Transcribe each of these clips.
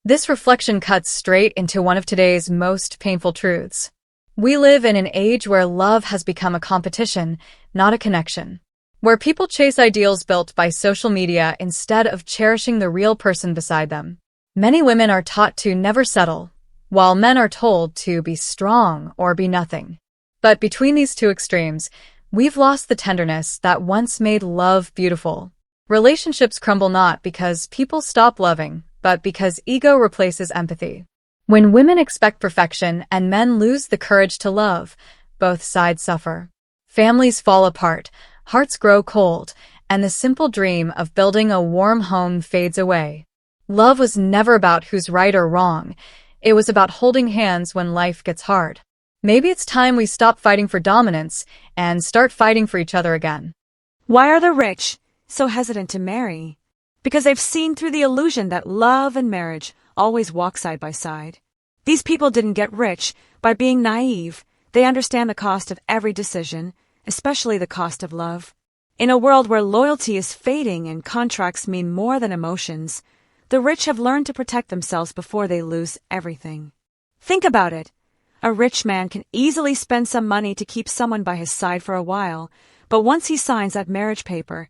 This reflection cuts straight into one of today's most painful truths. We live in an age where love has become a competition, not a connection. Where people chase ideals built by social media instead of cherishing the real person beside them. Many women are taught to never settle, while men are told to be strong or be nothing. But between these two extremes, we've lost the tenderness that once made love beautiful. Relationships crumble not because people stop loving, but because ego replaces empathy. When women expect perfection and men lose the courage to love, both sides suffer. Families fall apart, hearts grow cold, and the simple dream of building a warm home fades away. Love was never about who's right or wrong. It was about holding hands when life gets hard. Maybe it's time we stop fighting for dominance and start fighting for each other again. Why are the rich so hesitant to marry? Because they've seen through the illusion that love and marriage always walk side by side. These people didn't get rich by being naive. They understand the cost of every decision, especially the cost of love. In a world where loyalty is fading and contracts mean more than emotions, the rich have learned to protect themselves before they lose everything. Think about it. A rich man can easily spend some money to keep someone by his side for a while, but once he signs that marriage paper,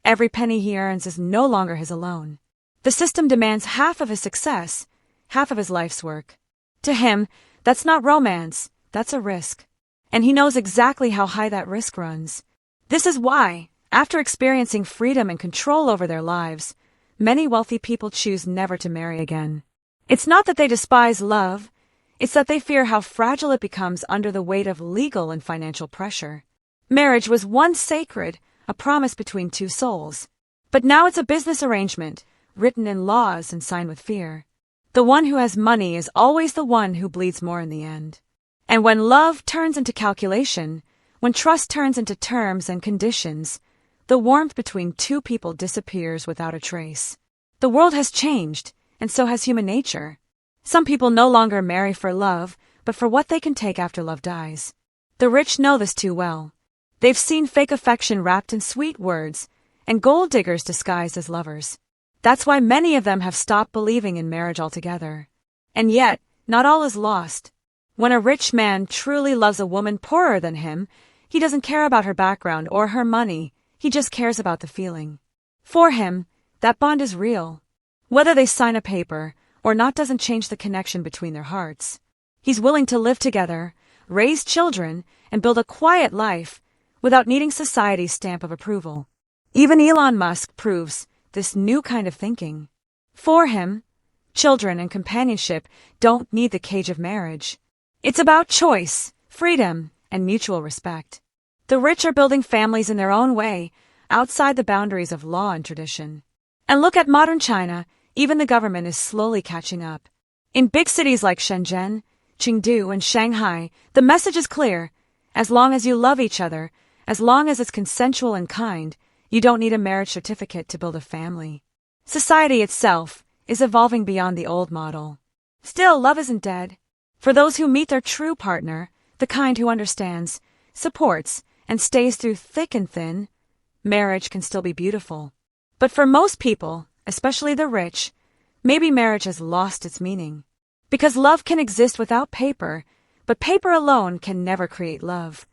every penny he earns is no longer his alone. The system demands half of his success, half of his life's work. To him, that's not romance, that's a risk. And he knows exactly how high that risk runs. This is why, after experiencing freedom and control over their lives, many wealthy people choose never to marry again. It's not that they despise love, it's that they fear how fragile it becomes under the weight of legal and financial pressure. Marriage was once sacred, a promise between two souls. But now it's a business arrangement, written in laws and signed with fear. The one who has money is always the one who bleeds more in the end. And when love turns into calculation, when trust turns into terms and conditions, the warmth between two people disappears without a trace. The world has changed, and so has human nature. Some people no longer marry for love, but for what they can take after love dies. The rich know this too well. They've seen fake affection wrapped in sweet words, and gold diggers disguised as lovers. That's why many of them have stopped believing in marriage altogether. And yet, not all is lost. When a rich man truly loves a woman poorer than him, he doesn't care about her background or her money, he just cares about the feeling. For him, that bond is real. Whether they sign a paper or not doesn't change the connection between their hearts. He's willing to live together, raise children, and build a quiet life without needing society's stamp of approval. Even Elon Musk proves this new kind of thinking. For him, children and companionship don't need the cage of marriage. It's about choice, freedom, and mutual respect. The rich are building families in their own way, outside the boundaries of law and tradition. And look at modern China, even the government is slowly catching up. In big cities like Shenzhen, Chengdu, and Shanghai, the message is clear. As long as you love each other, as long as it's consensual and kind, you don't need a marriage certificate to build a family. Society itself is evolving beyond the old model. Still, love isn't dead. For those who meet their true partner, the kind who understands, supports, and stays through thick and thin, marriage can still be beautiful. But for most people, especially the rich, maybe marriage has lost its meaning. Because love can exist without paper, but paper alone can never create love.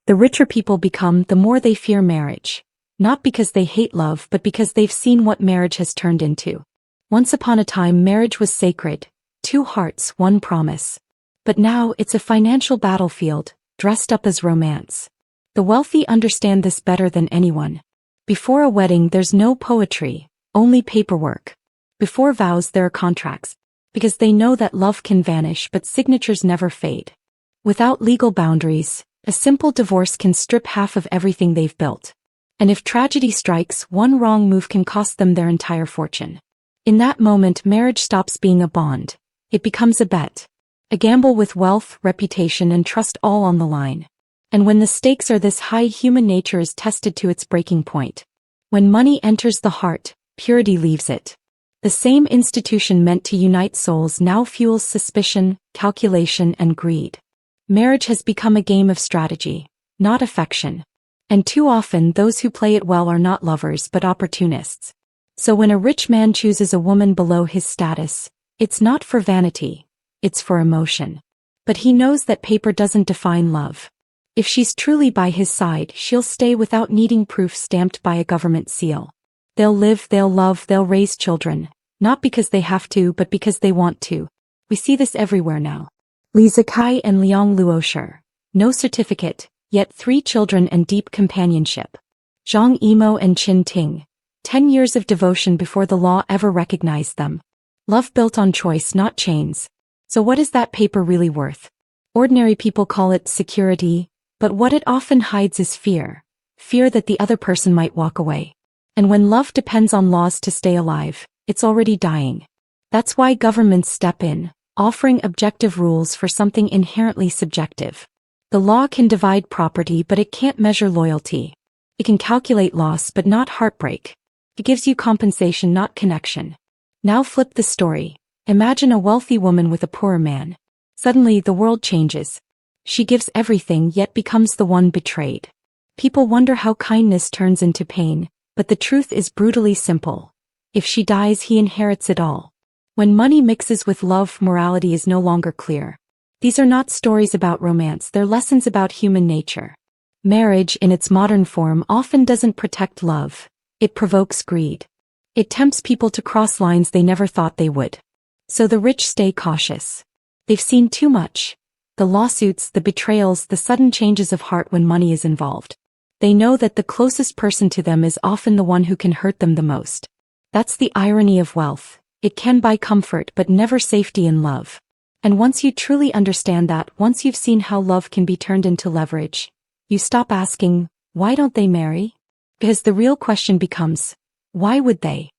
The richer people become, the more they fear marriage. Not because they hate love, but because they've seen what marriage has turned into. Once upon a time, marriage was sacred. 2 hearts, 1 promise. But now it's a financial battlefield, dressed up as romance. The wealthy understand this better than anyone. Before a wedding, there's no poetry, only paperwork. Before vows, there are contracts, because they know that love can vanish but signatures never fade. Without legal boundaries, a simple divorce can strip half of everything they've built. And if tragedy strikes, one wrong move can cost them their entire fortune. In that moment, marriage stops being a bond. It becomes a bet. A gamble with wealth, reputation, and trust all on the line. And when the stakes are this high, human nature is tested to its breaking point. When money enters the heart, purity leaves it. The same institution meant to unite souls now fuels suspicion, calculation, and greed. Marriage has become a game of strategy, not affection. And too often those who play it well are not lovers but opportunists. So when a rich man chooses a woman below his status, It's not for vanity. It's for emotion. But he knows that paper doesn't define love. If she's truly by his side, she'll stay without needing proof stamped by a government seal. They'll live, they'll love, they'll raise children. Not because they have to, but because they want to. We see this everywhere now. Li Zikai and Liang Luosher. No certificate, yet 3 children and deep companionship. Zhang Yimou and Qin Ting. 10 years of devotion before the law ever recognized them. Love built on choice, not chains. So what is that paper really worth? Ordinary people call it security, but what it often hides is fear. Fear that the other person might walk away. And when love depends on laws to stay alive, it's already dying. That's why governments step in, offering objective rules for something inherently subjective. The law can divide property, but it can't measure loyalty. It can calculate loss, but not heartbreak. It gives you compensation, not connection. Now flip the story. Imagine a wealthy woman with a poorer man. Suddenly the world changes. She gives everything yet becomes the one betrayed. People wonder how kindness turns into pain, but the truth is brutally simple. If she dies, he inherits it all. When money mixes with love, morality is no longer clear. These are not stories about romance, they're lessons about human nature. Marriage, in its modern form, often doesn't protect love. It provokes greed. It tempts people to cross lines they never thought they would. So the rich stay cautious. They've seen too much. The lawsuits, the betrayals, the sudden changes of heart when money is involved. They know that the closest person to them is often the one who can hurt them the most. That's the irony of wealth. It can buy comfort but never safety in love. And once you truly understand that, once you've seen how love can be turned into leverage, you stop asking, why don't they marry? Because the real question becomes, why would they?